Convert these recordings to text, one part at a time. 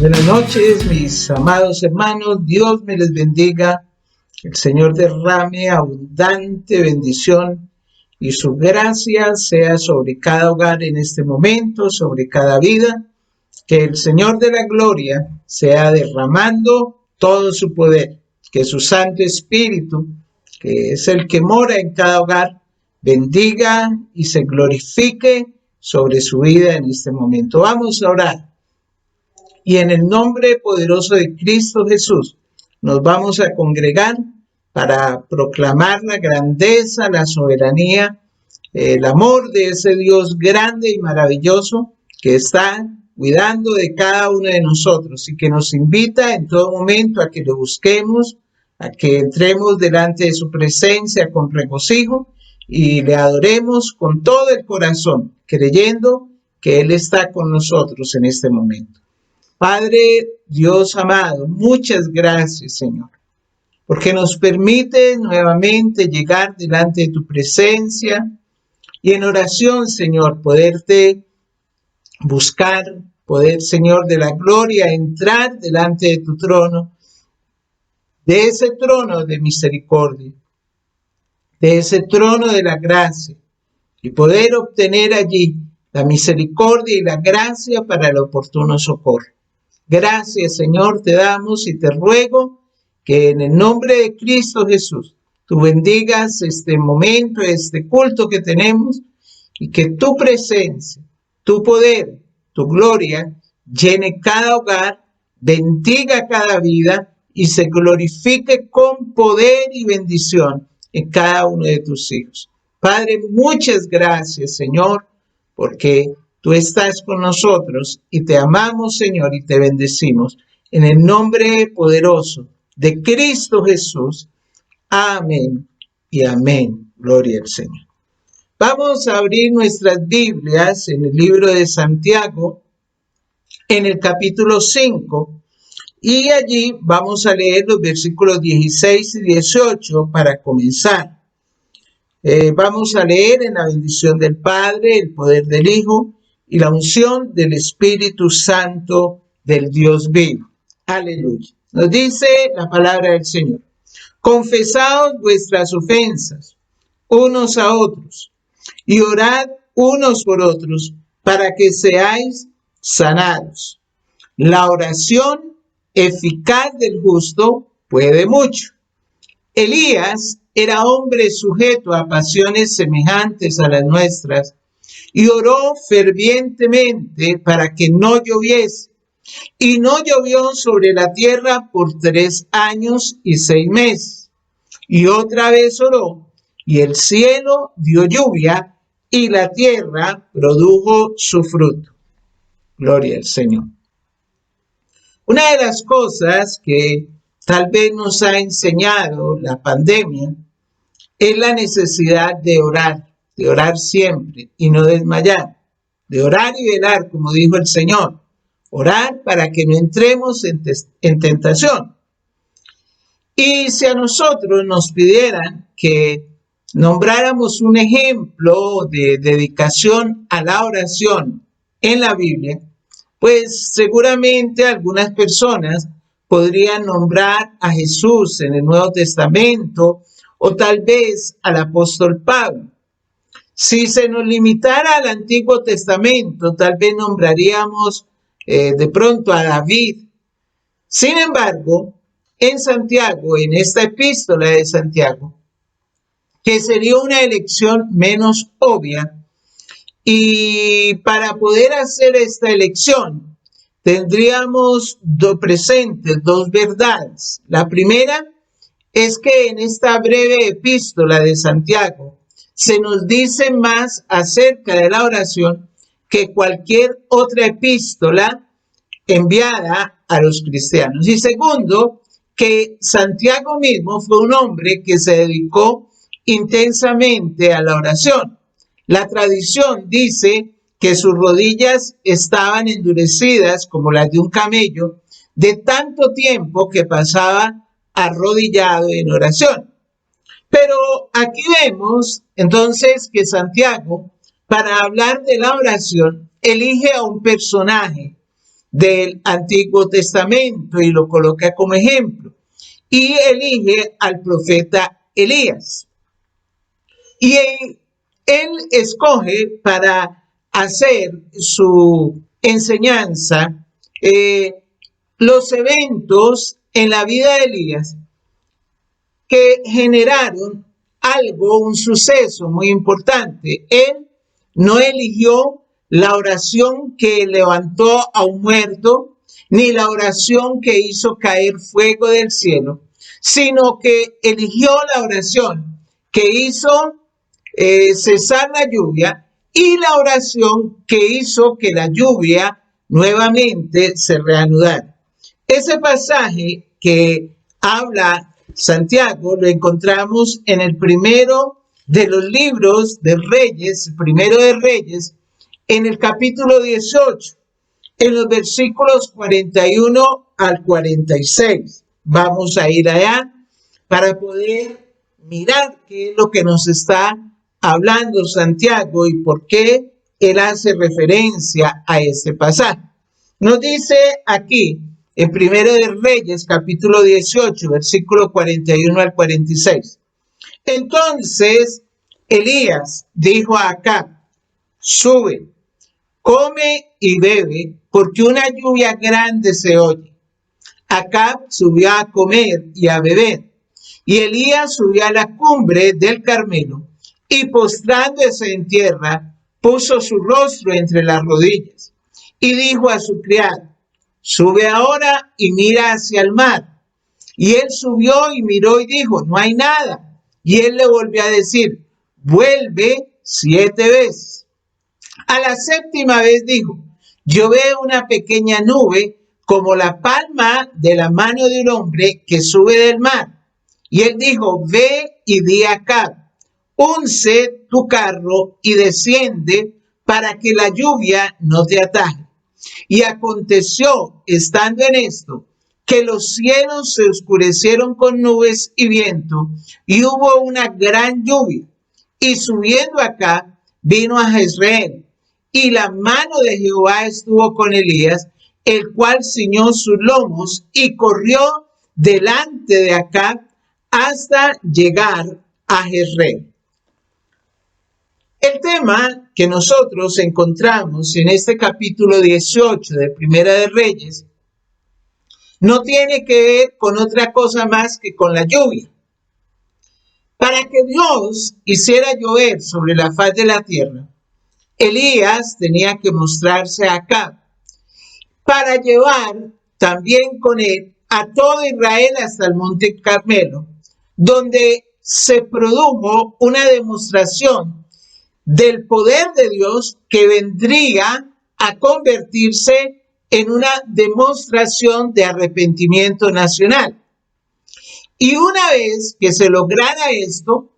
Buenas noches, mis amados hermanos. Dios me les bendiga. El Señor derrame abundante bendición y su gracia sea sobre cada hogar en este momento, sobre cada vida. Que el Señor de la gloria sea derramando todo su poder. Que su Santo Espíritu, que es el que mora en cada hogar, bendiga y se glorifique sobre su vida en este momento. Vamos a orar. Y en el nombre poderoso de Cristo Jesús nos vamos a congregar para proclamar la grandeza, la soberanía, el amor de ese Dios grande y maravilloso que está cuidando de cada uno de nosotros y que nos invita en todo momento a que lo busquemos, a que entremos delante de su presencia con regocijo y le adoremos con todo el corazón, creyendo que Él está con nosotros en este momento. Padre Dios amado, muchas gracias, Señor, porque nos permite nuevamente llegar delante de tu presencia y en oración, Señor, poderte buscar, poder, Señor, de la gloria, entrar delante de tu trono, de ese trono de misericordia, de ese trono de la gracia, y poder obtener allí la misericordia y la gracia para el oportuno socorro. Gracias, Señor, te damos y te ruego que en el nombre de Cristo Jesús tú bendigas este momento, este culto que tenemos y que tu presencia, tu poder, tu gloria llene cada hogar, bendiga cada vida y se glorifique con poder y bendición en cada uno de tus hijos. Padre, muchas gracias, Señor, porque tú estás con nosotros y te amamos, Señor, y te bendecimos. En el nombre poderoso de Cristo Jesús. Amén y amén. Gloria al Señor. Vamos a abrir nuestras Biblias en el libro de Santiago, en el capítulo 5, y allí vamos a leer los versículos 16 y 18 para comenzar. Vamos a leer en la bendición del Padre, el poder del Hijo y la unción del Espíritu Santo del Dios vivo. Aleluya. Nos dice la palabra del Señor. Confesaos vuestras ofensas unos a otros y orad unos por otros para que seáis sanados. La oración eficaz del justo puede mucho. Elías era hombre sujeto a pasiones semejantes a las nuestras y oró fervientemente para que no lloviese. Y no llovió sobre la tierra por 3 años y 6 meses. Y otra vez oró, y el cielo dio lluvia, y la tierra produjo su fruto. Gloria al Señor. Una de las cosas que tal vez nos ha enseñado la pandemia es la necesidad de orar siempre y no desmayar, de orar y velar, como dijo el Señor. Orar para que no entremos en tentación. Y si a nosotros nos pidieran que nombráramos un ejemplo de dedicación a la oración en la Biblia, pues seguramente algunas personas podrían nombrar a Jesús en el Nuevo Testamento o tal vez al apóstol Pablo. Si se nos limitara al Antiguo Testamento, tal vez nombraríamos de pronto a David. Sin embargo, en Santiago, en esta epístola de Santiago, que sería una elección menos obvia, y para poder hacer esta elección tendríamos presentes 2 verdades. La primera es que en esta breve epístola de Santiago se nos dice más acerca de la oración que cualquier otra epístola enviada a los cristianos. Y segundo, que Santiago mismo fue un hombre que se dedicó intensamente a la oración. La tradición dice que sus rodillas estaban endurecidas como las de un camello de tanto tiempo que pasaba arrodillado en oración. Pero aquí vemos entonces que Santiago, para hablar de la oración, elige a un personaje del Antiguo Testamento y lo coloca como ejemplo. Y elige al profeta Elías. Y él escoge para hacer su enseñanza los eventos en la vida de Elías que generaron algo, un suceso muy importante. Él no eligió la oración que levantó a un muerto, ni la oración que hizo caer fuego del cielo, sino que eligió la oración que hizo cesar la lluvia y la oración que hizo que la lluvia nuevamente se reanudara. Ese pasaje que habla Santiago lo encontramos en el primero de los libros de Reyes, primero de Reyes, en el capítulo 18, en los versículos 41 al 46. Vamos a ir allá para poder mirar qué es lo que nos está hablando Santiago y por qué él hace referencia a este pasaje. Nos dice aquí, en Primero de Reyes, capítulo 18, versículo 41 al 46. Entonces Elías dijo a Acab: sube, come y bebe, porque una lluvia grande se oye. Acab subió a comer y a beber, y Elías subió a la cumbre del Carmelo, y postrándose en tierra, puso su rostro entre las rodillas, y dijo a su criado: sube ahora y mira hacia el mar. Y él subió y miró y dijo: no hay nada. Y él le volvió a decir: vuelve 7 veces. A la 7ª vez dijo: yo veo una pequeña nube como la palma de la mano de un hombre que sube del mar. Y él dijo: ve y di a Acab: unce tu carro y desciende para que la lluvia no te ataje. Y aconteció, estando en esto, que los cielos se oscurecieron con nubes y viento, y hubo una gran lluvia. Y subiendo acá, vino a Jezreel, y la mano de Jehová estuvo con Elías, el cual ciñó sus lomos y corrió delante de acá hasta llegar a Jezreel. El tema que nosotros encontramos en este capítulo 18 de Primera de Reyes no tiene que ver con otra cosa más que con la lluvia. Para que Dios hiciera llover sobre la faz de la tierra, Elías tenía que mostrarse acá para llevar también con él a todo Israel hasta el monte Carmelo, donde se produjo una demostración del poder de Dios que vendría a convertirse en una demostración de arrepentimiento nacional. Y una vez que se lograra esto,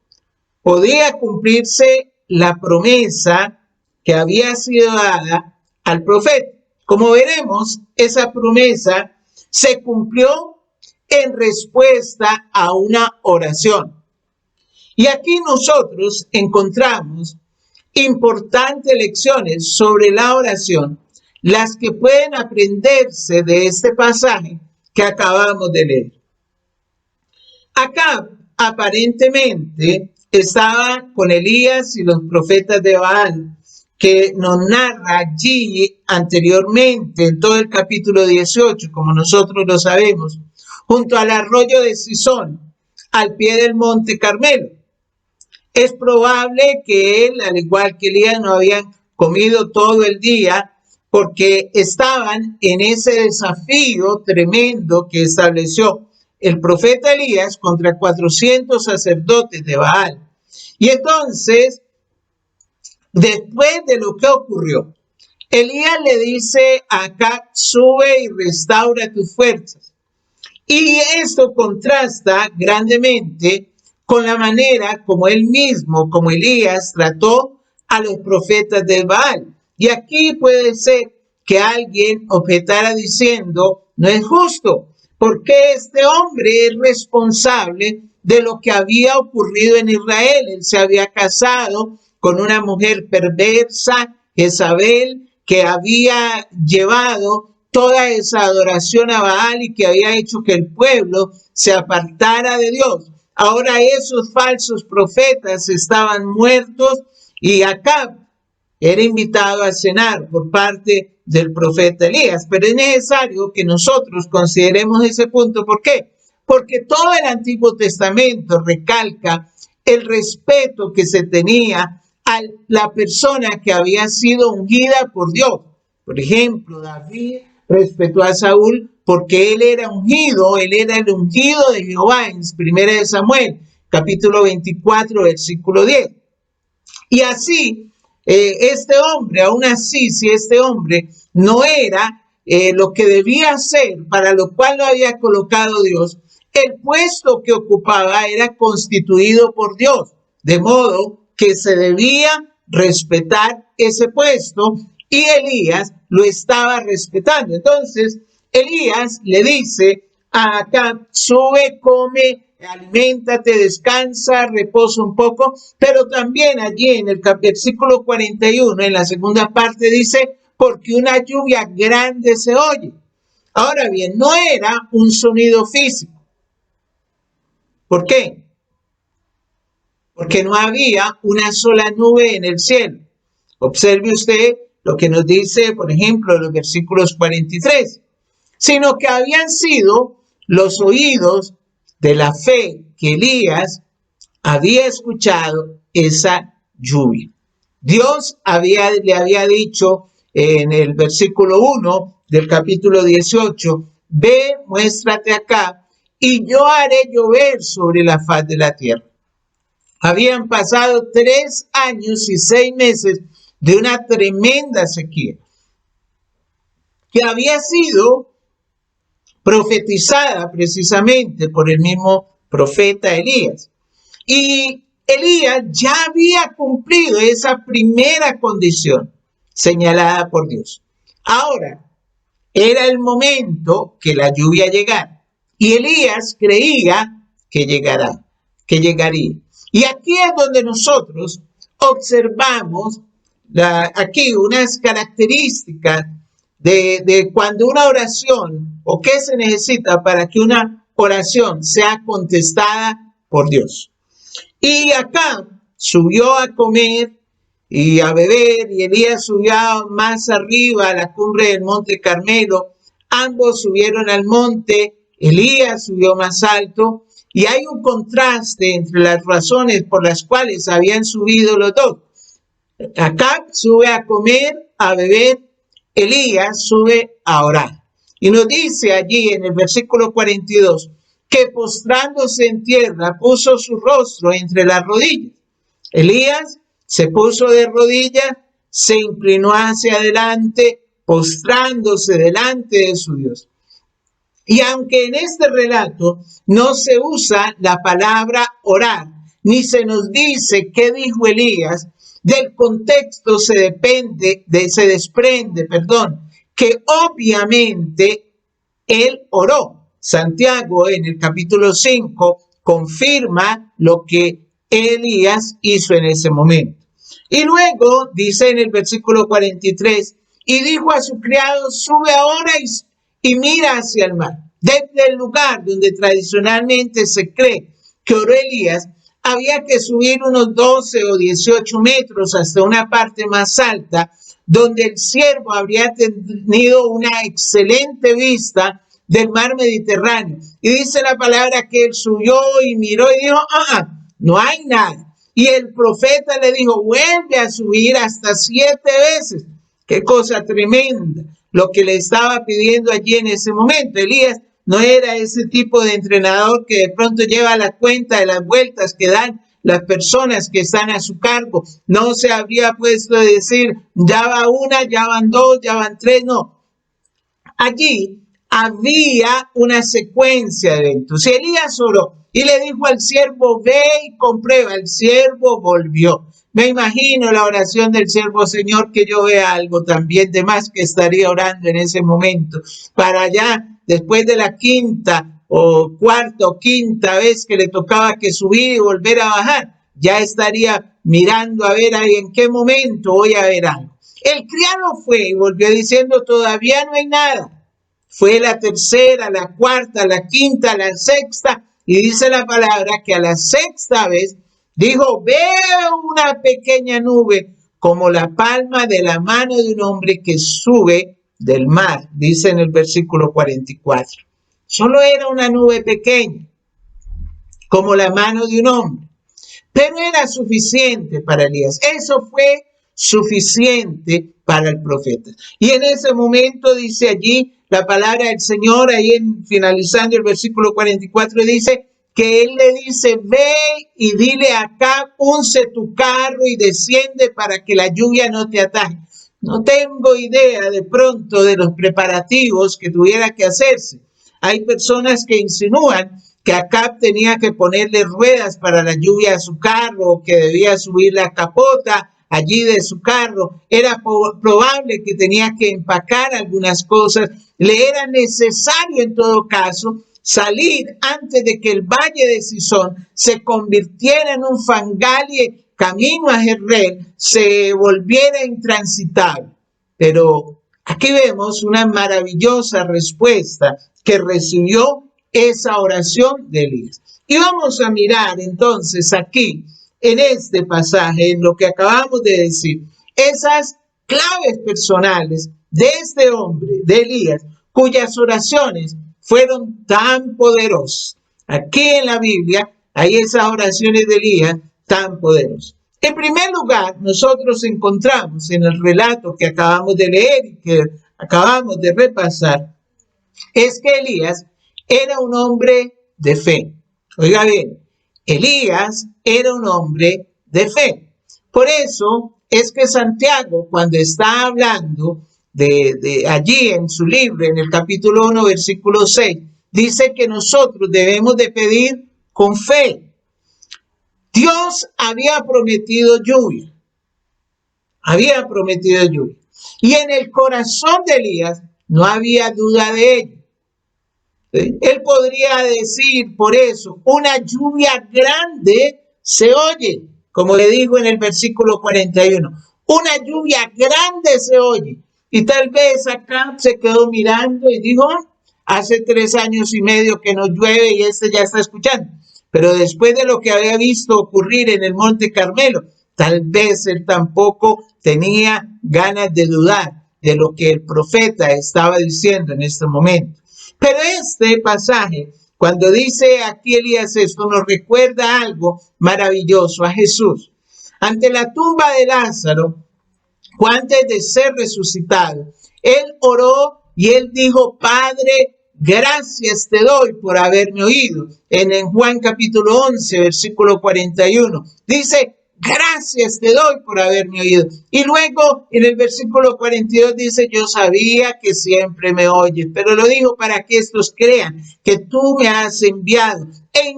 podía cumplirse la promesa que había sido dada al profeta. Como veremos, esa promesa se cumplió en respuesta a una oración. Y aquí nosotros encontramos importantes lecciones sobre la oración, las que pueden aprenderse de este pasaje que acabamos de leer. Acá aparentemente estaba con Elías y los profetas de Baal, que nos narra allí anteriormente en todo el capítulo 18, como nosotros lo sabemos, junto al arroyo de Cisón, al pie del monte Carmelo. Es probable que él, al igual que Elías, no habían comido todo el día porque estaban en ese desafío tremendo que estableció el profeta Elías contra 400 sacerdotes de Baal. Y entonces, después de lo que ocurrió, Elías le dice a Acab: sube y restaura tus fuerzas. Y esto contrasta grandemente con la manera como él mismo, como Elías, trató a los profetas de Baal. Y aquí puede ser que alguien objetara diciendo: no es justo, porque este hombre es responsable de lo que había ocurrido en Israel. Él se había casado con una mujer perversa, Jezabel, que había llevado toda esa adoración a Baal y que había hecho que el pueblo se apartara de Dios. Ahora esos falsos profetas estaban muertos y Acab era invitado a cenar por parte del profeta Elías. Pero es necesario que nosotros consideremos ese punto. ¿Por qué? Porque todo el Antiguo Testamento recalca el respeto que se tenía a la persona que había sido ungida por Dios. Por ejemplo, David respetó a Saúl porque él era ungido, él era el ungido de Jehová en 1 Samuel, capítulo 24, versículo 10. Y así, este hombre, aún así, si este hombre no era lo que debía ser, para lo cual lo había colocado Dios, el puesto que ocupaba era constituido por Dios, de modo que se debía respetar ese puesto y Elías lo estaba respetando. Entonces, Elías le dice a Acab, sube, come, aliméntate, descansa, reposa un poco, pero también allí en el versículo 41, en la segunda parte dice, porque una lluvia grande se oye. Ahora bien, no era un sonido físico. ¿Por qué? Porque no había una sola nube en el cielo. Observe usted lo que nos dice, por ejemplo, los versículos 43, sino que habían sido los oídos de la fe que Elías había escuchado esa lluvia. Dios le había dicho en el versículo 1 del capítulo 18, ve, muéstrate acá, y yo haré llover sobre la faz de la tierra. Habían pasado 3 años y 6 meses de una tremenda sequía que había sido profetizada precisamente por el mismo profeta Elías. Y Elías ya había cumplido esa primera condición señalada por Dios. Ahora, era el momento que la lluvia llegara. Y Elías creía que llegaría. Y aquí es donde nosotros observamos aquí unas características de cuando una oración o qué se necesita para que una oración sea contestada por Dios. Y acá subió a comer y a beber, y Elías subió más arriba a la cumbre del monte Carmelo. Ambos subieron al monte, Elías subió más alto, y hay un contraste entre las razones por las cuales habían subido los dos. Acab sube a comer, a beber, Elías sube a orar. Y nos dice allí en el versículo 42, que postrándose en tierra puso su rostro entre las rodillas. Elías se puso de rodillas, se inclinó hacia adelante, postrándose delante de su Dios. Y aunque en este relato no se usa la palabra orar, ni se nos dice qué dijo Elías, del contexto se desprende, que obviamente él oró. Santiago en el capítulo 5 confirma lo que Elías hizo en ese momento. Y luego dice en el versículo 43, y dijo a su criado, sube ahora y mira hacia el mar. Desde el lugar donde tradicionalmente se cree que oró Elías, había que subir unos 12 o 18 metros hasta una parte más alta, donde el siervo habría tenido una excelente vista del mar Mediterráneo. Y dice la palabra que él subió y miró y dijo, no hay nada. Y el profeta le dijo, vuelve a subir hasta 7 veces. Qué cosa tremenda lo que le estaba pidiendo allí en ese momento. Elías no era ese tipo de entrenador que de pronto lleva la cuenta de las vueltas que dan las personas que están a su cargo. No se habría puesto a decir, ya va una, ya van 2, ya van 3, no. Allí había una secuencia de eventos. Y Elías oró y le dijo al siervo, ve y comprueba. El siervo volvió. Me imagino la oración del siervo, Señor, que yo vea algo también de más que estaría orando en ese momento. Para allá, después de la quinta o cuarta o quinta vez que le tocaba que subir y volver a bajar, ya estaría mirando a ver ahí en qué momento voy a ver algo. El criado fue y volvió diciendo, todavía no hay nada. fue la tercera, la cuarta, la quinta, la sexta, y dice la palabra que a la sexta vez dijo, veo una pequeña nube como la palma de la mano de un hombre que sube del mar, dice en el versículo 44. Solo era una nube pequeña, como la mano de un hombre, pero era suficiente para Elías. Eso fue suficiente para el profeta. Y en ese momento dice allí la palabra del Señor, ahí finalizando el versículo 44, dice que él le dice, ve y dile a Acab, unce tu carro y desciende para que la lluvia no te ataje. No tengo idea de pronto de los preparativos que tuviera que hacerse. Hay personas que insinúan que Acab tenía que ponerle ruedas para la lluvia a su carro, que debía subir la capota allí de su carro. Era probable que tenía que empacar algunas cosas. Le era necesario en todo caso salir antes de que el valle de Cisón se convirtiera en un fangal y camino a Jezreel se volviera intransitable. Pero aquí vemos una maravillosa respuesta que recibió esa oración de Elías. Y vamos a mirar entonces aquí, en este pasaje, en lo que acabamos de decir, esas claves personales de este hombre, de Elías, cuyas oraciones fueron tan poderosas. Aquí en la Biblia hay esas oraciones de Elías tan poderosas. En primer lugar, nosotros encontramos en el relato que acabamos de leer y que acabamos de repasar, es que Elías era un hombre de fe. Oiga bien, Elías era un hombre de fe. Por eso es que Santiago, cuando está hablando de allí en su libro, en el capítulo 1, versículo 6, dice que nosotros debemos de pedir con fe. Dios había prometido lluvia. Había prometido lluvia. Y en el corazón de Elías no había duda de ello. Él podría decir por eso, una lluvia grande se oye, como le dijo en el versículo 41, una lluvia grande se oye. Y tal vez acá se quedó mirando y dijo, hace 3 años y medio que no llueve y este ya está escuchando. Pero después de lo que había visto ocurrir en el Monte Carmelo, tal vez él tampoco tenía ganas de dudar de lo que el profeta estaba diciendo en este momento. Pero este pasaje, cuando dice aquí Elías esto, nos recuerda algo maravilloso a Jesús. Ante la tumba de Lázaro, antes de ser resucitado, él oró y él dijo, Padre, gracias te doy por haberme oído. En Juan capítulo 11, versículo 41, dice, gracias te doy por haberme oído. Y luego en el versículo 42 dice, yo sabía que siempre me oyes, pero lo digo para que estos crean que tú me has enviado. E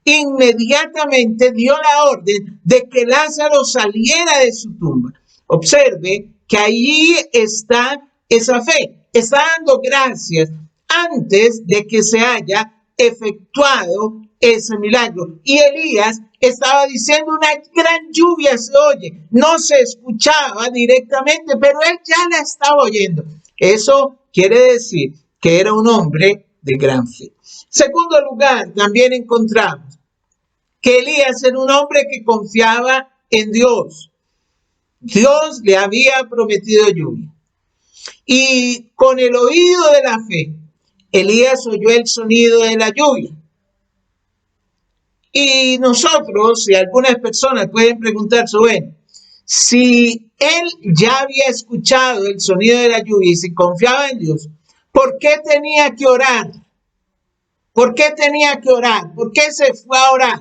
inmediatamente dio la orden de que Lázaro saliera de su tumba. Observe que ahí está esa fe. Está dando gracias antes de que se haya efectuado ese milagro. Y Elías estaba diciendo, una gran lluvia se oye. No se escuchaba directamente, pero él ya la estaba oyendo. Eso quiere decir que era un hombre de gran fe. Segundo lugar, también encontramos que Elías era un hombre que confiaba en Dios. Dios le había prometido lluvia. Y con el oído de la fe, Elías oyó el sonido de la lluvia. Y nosotros, y algunas personas pueden preguntarse, bueno, si él ya había escuchado el sonido de la lluvia y si confiaba en Dios, ¿por qué tenía que orar? ¿Por qué tenía que orar? ¿Por qué se fue a orar?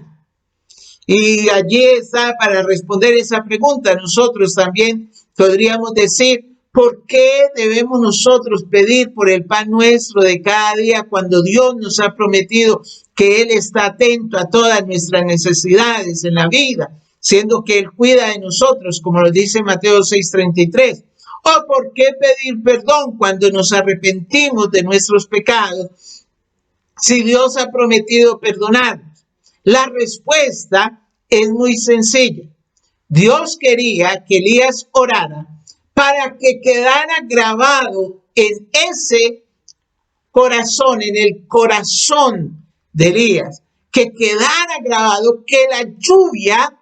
Y allí está para responder esa pregunta. Nosotros también podríamos decir, ¿por qué debemos nosotros pedir por el pan nuestro de cada día cuando Dios nos ha prometido que Él está atento a todas nuestras necesidades en la vida, siendo que Él cuida de nosotros, como lo dice Mateo 6:33? ¿O por qué pedir perdón cuando nos arrepentimos de nuestros pecados si Dios ha prometido perdonarnos? La respuesta es muy sencilla. Dios quería que Elías orara para que quedara grabado en ese corazón, en el corazón de Elías, que quedara grabado que la lluvia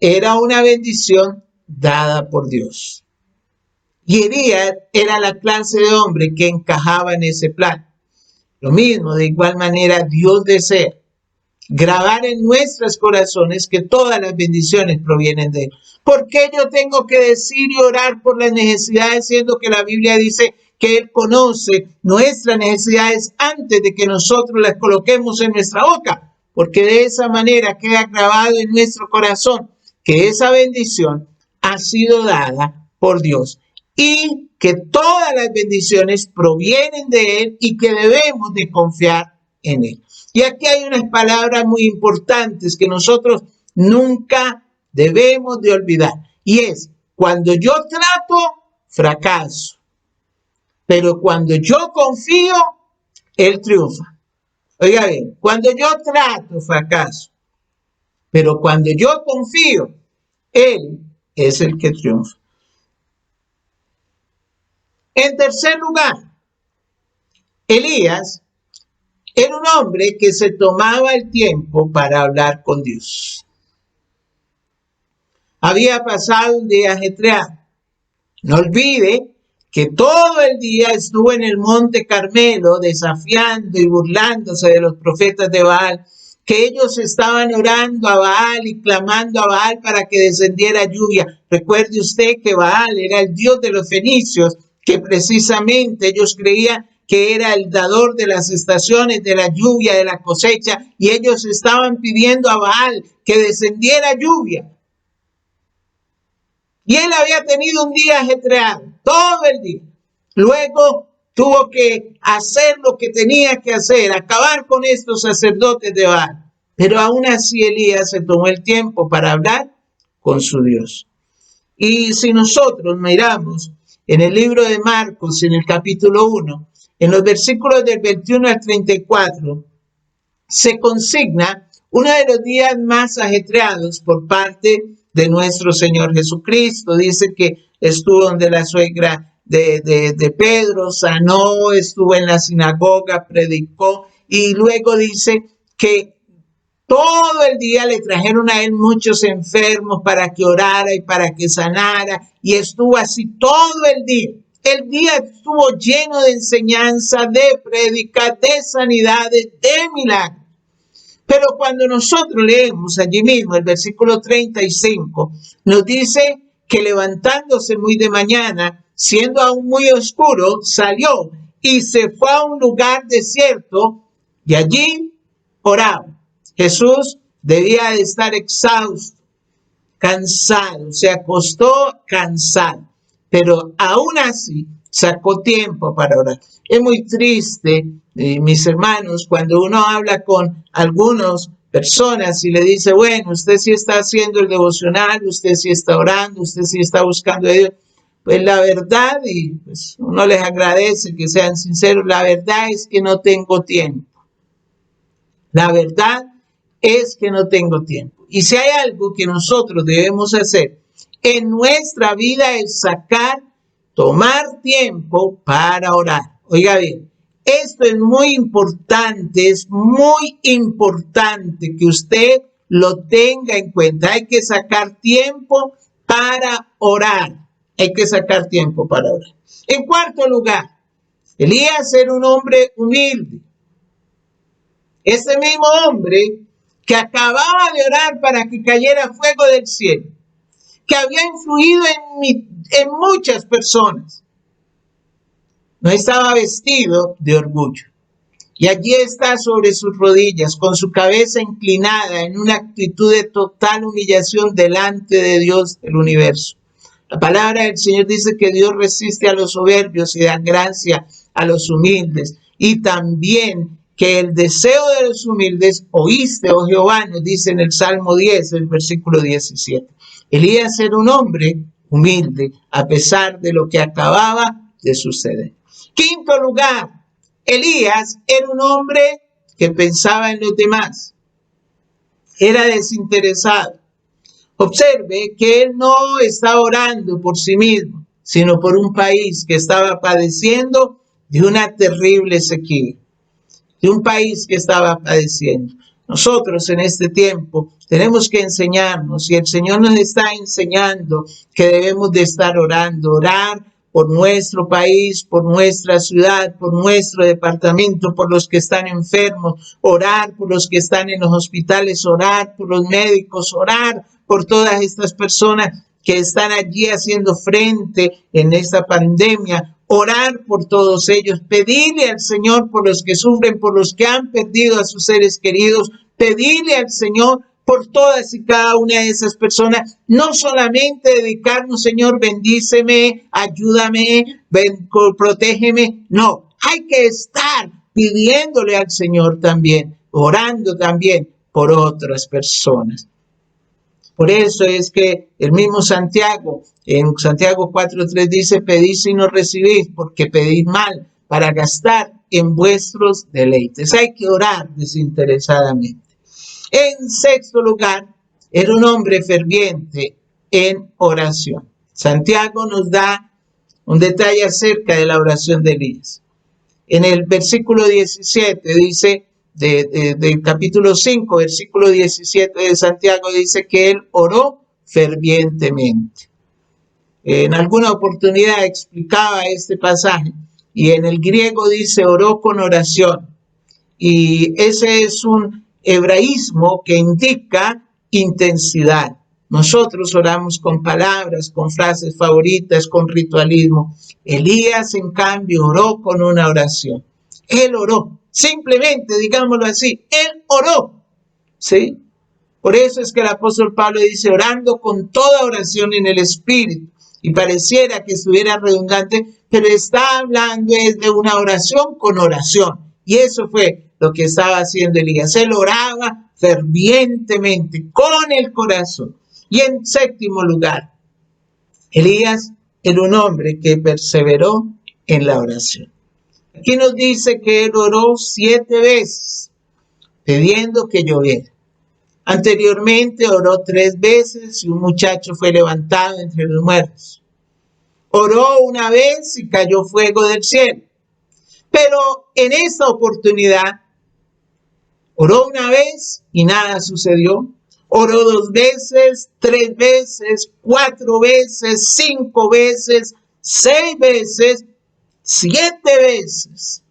era una bendición dada por Dios. Y Elías era la clase de hombre que encajaba en ese plan. Lo mismo, de igual manera, Dios desea grabar en nuestros corazones que todas las bendiciones provienen de Él. ¿Por qué yo tengo que decir y orar por las necesidades, siendo que la Biblia dice que Él conoce nuestras necesidades antes de que nosotros las coloquemos en nuestra boca? Porque de esa manera queda grabado en nuestro corazón que esa bendición ha sido dada por Dios y que todas las bendiciones provienen de Él y que debemos de confiar en Él. Y aquí hay unas palabras muy importantes que nosotros nunca debemos de olvidar. Y es, cuando yo trato, fracaso. Pero cuando yo confío, Él triunfa. Oiga bien, cuando yo trato, fracaso. Pero cuando yo confío, Él es el que triunfa. En tercer lugar, Elías era un hombre que se tomaba el tiempo para hablar con Dios. Había pasado un día ajetreado. No olvide que todo el día estuvo en el Monte Carmelo desafiando y burlándose de los profetas de Baal, que ellos estaban orando a Baal y clamando a Baal para que descendiera lluvia. Recuerde usted que Baal era el dios de los fenicios, que precisamente ellos creían que era el dador de las estaciones, de la lluvia, de la cosecha, y ellos estaban pidiendo a Baal que descendiera lluvia. Y él había tenido un día ajetreado, todo el día. Luego tuvo que hacer lo que tenía que hacer, acabar con estos sacerdotes de Baal. Pero aún así Elías se tomó el tiempo para hablar con su Dios. Y si nosotros miramos en el libro de Marcos, en el capítulo 1, en los versículos del 21 al 34, se consigna uno de los días más ajetreados por parte de nuestro Señor Jesucristo. Dice que estuvo donde la suegra de Pedro, sanó, estuvo en la sinagoga, predicó, y luego dice que todo el día le trajeron a él muchos enfermos para que orara y para que sanara, y estuvo así todo el día. El día estuvo lleno de enseñanza, de prédica, de sanidades, de milagros. Pero cuando nosotros leemos allí mismo el versículo 35, nos dice que levantándose muy de mañana, siendo aún muy oscuro, salió y se fue a un lugar desierto y allí oraba. Jesús debía de estar exhausto, cansado, se acostó cansado, pero aún así sacó tiempo para orar. Es muy triste, mis hermanos, cuando uno habla con algunas personas y le dice, bueno, usted sí está haciendo el devocional, usted sí está orando, usted sí está buscando a Dios. Pues la verdad, y pues uno les agradece que sean sinceros, la verdad es que no tengo tiempo. La verdad es que no tengo tiempo. Y si hay algo que nosotros debemos hacer en nuestra vida es tomar tiempo para orar. Oiga bien, esto es muy importante que usted lo tenga en cuenta. Hay que sacar tiempo para orar. Hay que sacar tiempo para orar. En cuarto lugar, Elías era un hombre humilde. Ese mismo hombre que acababa de orar para que cayera fuego del cielo, que había influido en muchas personas, no estaba vestido de orgullo. Y allí está sobre sus rodillas, con su cabeza inclinada en una actitud de total humillación delante de Dios del universo. La palabra del Señor dice que Dios resiste a los soberbios y da gracia a los humildes. Y también que el deseo de los humildes oíste, oh Jehová, nos dice en el Salmo 10, el versículo 17. Elías era un hombre humilde, a pesar de lo que acababa de suceder. Quinto lugar, Elías era un hombre que pensaba en los demás. Era desinteresado. Observe que él no estaba orando por sí mismo, sino por un país que estaba padeciendo de una terrible sequía, de un país que estaba padeciendo. Nosotros en este tiempo tenemos que enseñarnos, y el Señor nos está enseñando que debemos de estar orando, orar por nuestro país, por nuestra ciudad, por nuestro departamento, por los que están enfermos, orar por los que están en los hospitales, orar por los médicos, orar por todas estas personas que están allí haciendo frente en esta pandemia, orar por todos ellos, pedirle al Señor por los que sufren, por los que han perdido a sus seres queridos, pedirle al Señor por todas y cada una de esas personas, no solamente dedicarnos, Señor, bendíceme, ayúdame, protégeme, no, hay que estar pidiéndole al Señor también, orando también por otras personas. Por eso es que el mismo Santiago, en Santiago 4:3 dice, pedís y no recibís, porque pedís mal para gastar en vuestros deleites. Hay que orar desinteresadamente. En sexto lugar, era un hombre ferviente en oración. Santiago nos da un detalle acerca de la oración de Elías. En el versículo 17 dice, del capítulo 5, versículo 17 de Santiago, dice que él oró fervientemente. En alguna oportunidad explicaba este pasaje y en el griego dice oró con oración, y ese es un hebraísmo que indica intensidad. Nosotros oramos con palabras, con frases favoritas, con ritualismo. Elías, en cambio, oró con una oración. Él oró, simplemente, digámoslo así, él oró, ¿sí? Por eso es que el apóstol Pablo dice, orando con toda oración en el Espíritu. Y pareciera que estuviera redundante, pero está hablando de una oración con oración. Y eso fue lo que estaba haciendo Elías. Él oraba fervientemente, con el corazón. Y en séptimo lugar, Elías era un hombre que perseveró en la oración. Aquí nos dice que él oró 7 veces, pidiendo que lloviera. Anteriormente oró 3 veces y un muchacho fue levantado entre los muertos. Oró una vez y cayó fuego del cielo. Pero en esta oportunidad, oró una vez y nada sucedió. Oró 2 veces, 3 veces, 4 veces, 5 veces, 6 veces, 7 veces,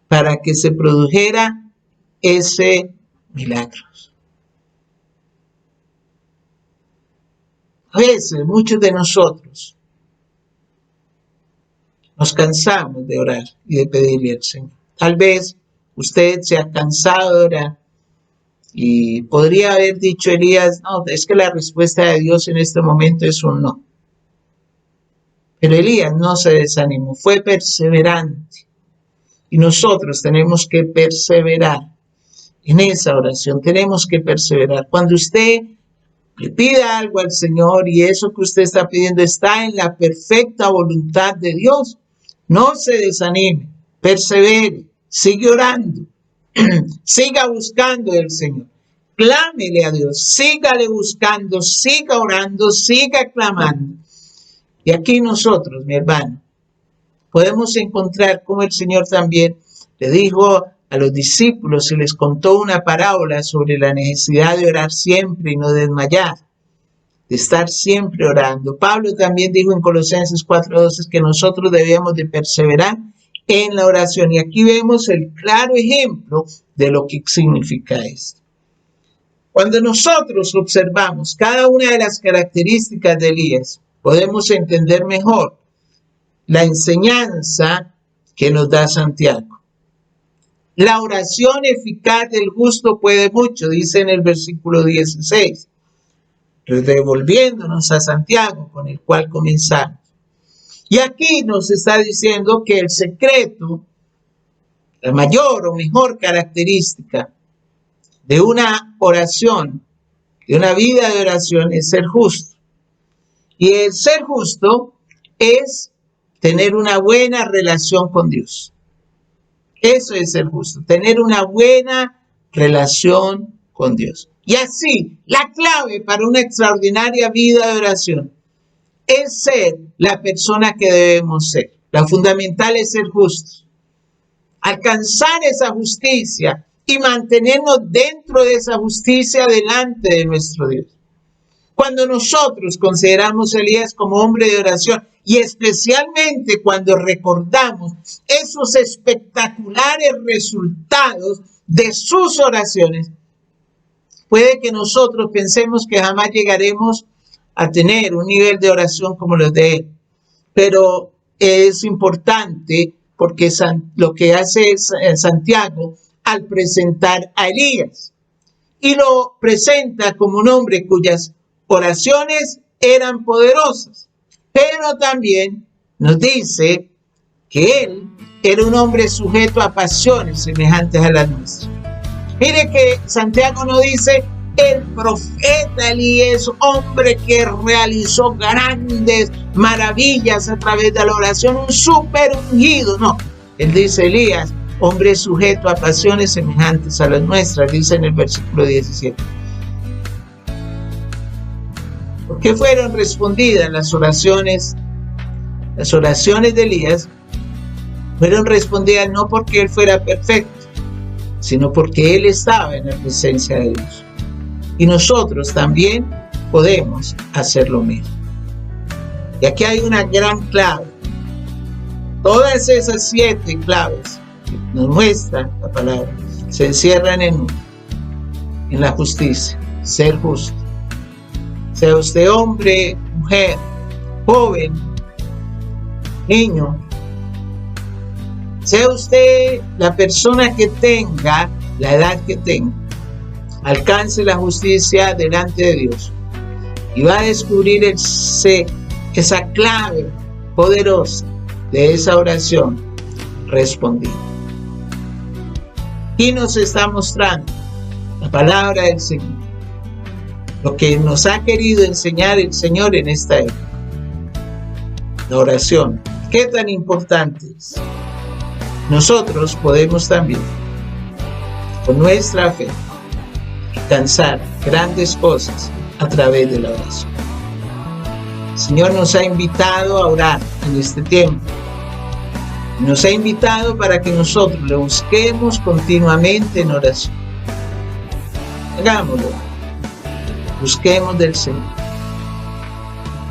para que se produjera ese milagro. A veces, muchos de nosotros nos cansamos de orar y de pedirle al Señor. Tal vez usted se ha cansado de orar y podría haber dicho Elías, no, es que la respuesta de Dios en este momento es un no. Pero Elías no se desanimó, fue perseverante. Y nosotros tenemos que perseverar en esa oración, tenemos que perseverar. Cuando usted le pida algo al Señor y eso que usted está pidiendo está en la perfecta voluntad de Dios, no se desanime, persevere, sigue orando, siga buscando al Señor, clámele a Dios, sígale buscando, siga orando, siga clamando. Y aquí nosotros, mi hermano, podemos encontrar cómo el Señor también le dijo a los discípulos y les contó una parábola sobre la necesidad de orar siempre y no desmayar, de estar siempre orando. Pablo también dijo en Colosenses 4:12 que nosotros debíamos de perseverar en la oración. Y aquí vemos el claro ejemplo de lo que significa esto. Cuando nosotros observamos cada una de las características de Elías, podemos entender mejor la enseñanza que nos da Santiago. La oración eficaz del justo puede mucho, dice en el versículo 16, devolviéndonos a Santiago, con el cual comenzamos. Y aquí nos está diciendo que el secreto, la mayor o mejor característica de una oración, de una vida de oración, es ser justo. Y el ser justo es tener una buena relación con Dios. Eso es ser justo, tener una buena relación con Dios. Y así, la clave para una extraordinaria vida de oración es ser la persona que debemos ser. Lo fundamental es ser justos, alcanzar esa justicia y mantenernos dentro de esa justicia delante de nuestro Dios. Cuando nosotros consideramos a Elías como hombre de oración y especialmente cuando recordamos esos espectaculares resultados de sus oraciones, puede que nosotros pensemos que jamás llegaremos a tener un nivel de oración como los de él. Pero es importante porque lo que hace Santiago al presentar a Elías y lo presenta como un hombre cuyas oraciones eran poderosas, pero también nos dice que él era un hombre sujeto a pasiones semejantes a las nuestras. Mire que Santiago no dice el profeta Elías, hombre que realizó grandes maravillas a través de la oración, un súper ungido. No, él dice Elías, hombre sujeto a pasiones semejantes a las nuestras, dice en el versículo 17. ¿Por qué fueron respondidas las oraciones? Las oraciones de Elías fueron respondidas no porque él fuera perfecto, sino porque él estaba en la presencia de Dios. Y nosotros también podemos hacer lo mismo. Y aquí hay una gran clave. Todas esas 7 claves que nos muestra la palabra se encierran en la justicia, ser justo. Sea usted hombre, mujer, joven, niño, sea usted la persona que tenga la edad que tenga, alcance la justicia delante de Dios y va a descubrir esa clave poderosa de esa oración respondida. Y nos está mostrando la palabra del Señor, lo que nos ha querido enseñar el Señor en esta época. La oración, ¿qué tan importante es? Nosotros podemos también, con nuestra fe, alcanzar grandes cosas a través de la oración. El Señor nos ha invitado a orar en este tiempo. Nos ha invitado para que nosotros le busquemos continuamente en oración. Hagámoslo. Busquemos del Señor.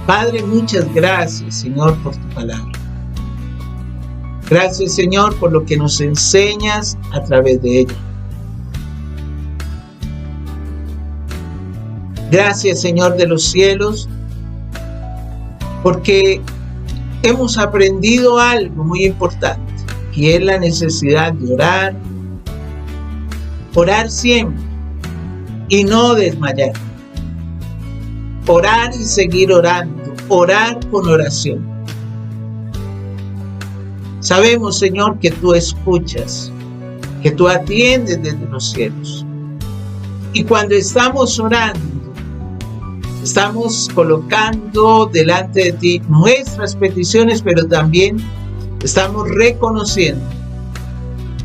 Padre, muchas gracias, Señor, por tu palabra. Gracias, Señor, por lo que nos enseñas a través de ella. Gracias, Señor de los cielos, porque hemos aprendido algo muy importante, y es la necesidad de orar, orar siempre y no desmayar. Orar y seguir orando, orar con oración. Sabemos, Señor, que tú escuchas, que tú atiendes desde los cielos. Y cuando estamos orando, estamos colocando delante de ti nuestras peticiones, pero también estamos reconociendo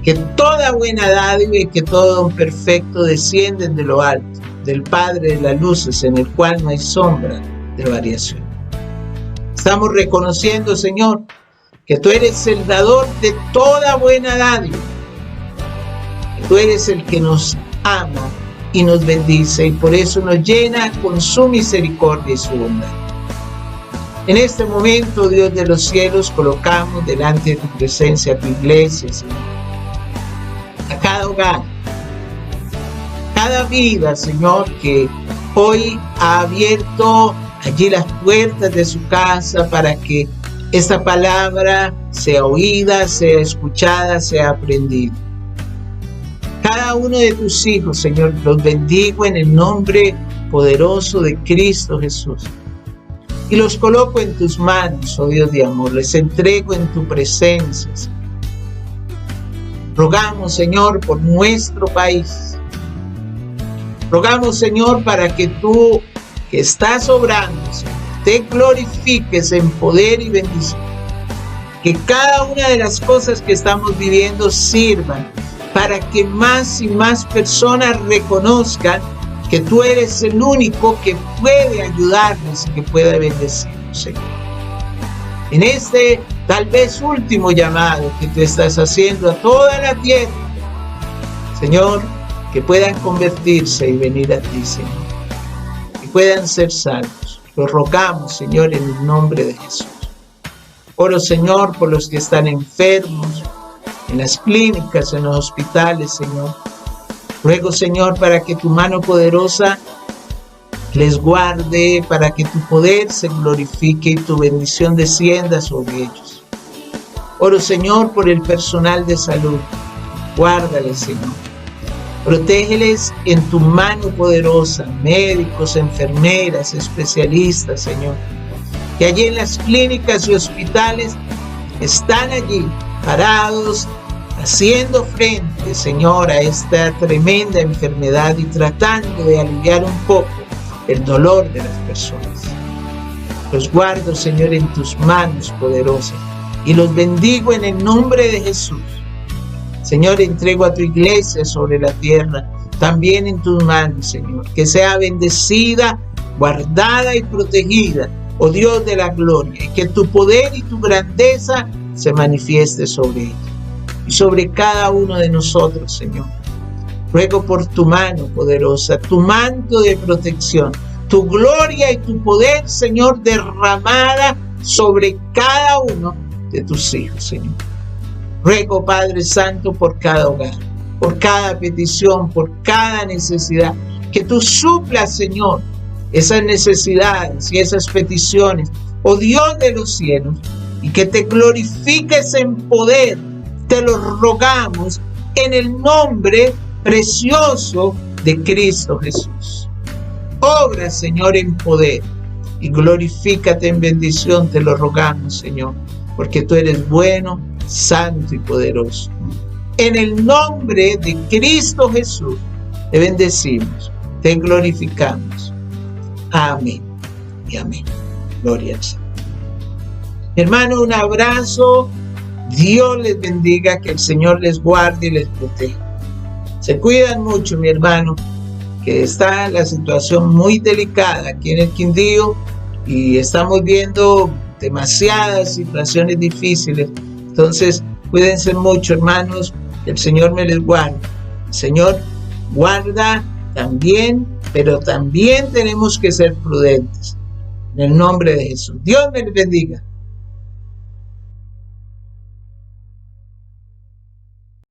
que toda buena dádiva y que todo don perfecto descienden de lo alto, del Padre de las luces, en el cual no hay sombra de variación. Estamos reconociendo, Señor, que tú eres el dador de toda buena dádiva, que tú eres el que nos ama y nos bendice, y por eso nos llena con su misericordia y su bondad. En este momento, Dios de los cielos, colocamos delante de tu presencia a tu iglesia, Señor, a cada hogar, cada vida, Señor, que hoy ha abierto allí las puertas de su casa para que esta palabra sea oída, sea escuchada, sea aprendida. Cada uno de tus hijos, Señor, los bendigo en el nombre poderoso de Cristo Jesús. Y los coloco en tus manos, oh Dios de amor, les entrego en tu presencia, Señor. Rogamos, Señor, por nuestro país. Rogamos, Señor, para que tú, que estás obrando, Señor, te glorifiques en poder y bendición. Que cada una de las cosas que estamos viviendo sirvan para que más y más personas reconozcan que tú eres el único que puede ayudarles y que pueda bendecirnos, Señor. En este tal vez último llamado que tú estás haciendo a toda la tierra, Señor, que puedan convertirse y venir a ti, Señor, y puedan ser salvos. Lo rogamos, Señor, en el nombre de Jesús. Oro, Señor, por los que están enfermos, en las clínicas, en los hospitales, Señor. Ruego, Señor, para que tu mano poderosa les guarde, para que tu poder se glorifique y tu bendición descienda sobre ellos. Oro, Señor, por el personal de salud. Guárdales, Señor. Protégeles en tu mano poderosa, médicos, enfermeras, especialistas, Señor, que allí en las clínicas y hospitales están allí parados, haciendo frente, Señor, a esta tremenda enfermedad y tratando de aliviar un poco el dolor de las personas. Los guardo, Señor, en tus manos poderosas y los bendigo en el nombre de Jesús. Señor, entrego a tu iglesia sobre la tierra, también en tus manos, Señor, que sea bendecida, guardada y protegida, oh Dios de la gloria, y que tu poder y tu grandeza se manifieste sobre ella y sobre cada uno de nosotros, Señor. Ruego por tu mano poderosa, tu manto de protección, tu gloria y tu poder, Señor, derramada sobre cada uno de tus hijos, Señor. Ruego, Padre Santo, por cada hogar, por cada petición, por cada necesidad, que tú suplas, Señor, esas necesidades y esas peticiones, oh Dios de los cielos, y que te glorifiques en poder. Te lo rogamos en el nombre precioso de Cristo Jesús. Obra, Señor, en poder y glorifícate en bendición, te lo rogamos, Señor, porque tú eres bueno, santo y poderoso. En el nombre de Cristo Jesús te bendecimos, te glorificamos. Amén y amén. Gloria al Señor. Hermano, un abrazo. Dios les bendiga, que el Señor les guarde y les proteja. Se cuidan mucho, mi hermano, que está la situación muy delicada aquí en el Quindío y estamos viendo demasiadas situaciones difíciles. Entonces, cuídense mucho, hermanos, que el Señor me les guarde. El Señor guarda también, pero también tenemos que ser prudentes. En el nombre de Jesús. Dios me les bendiga.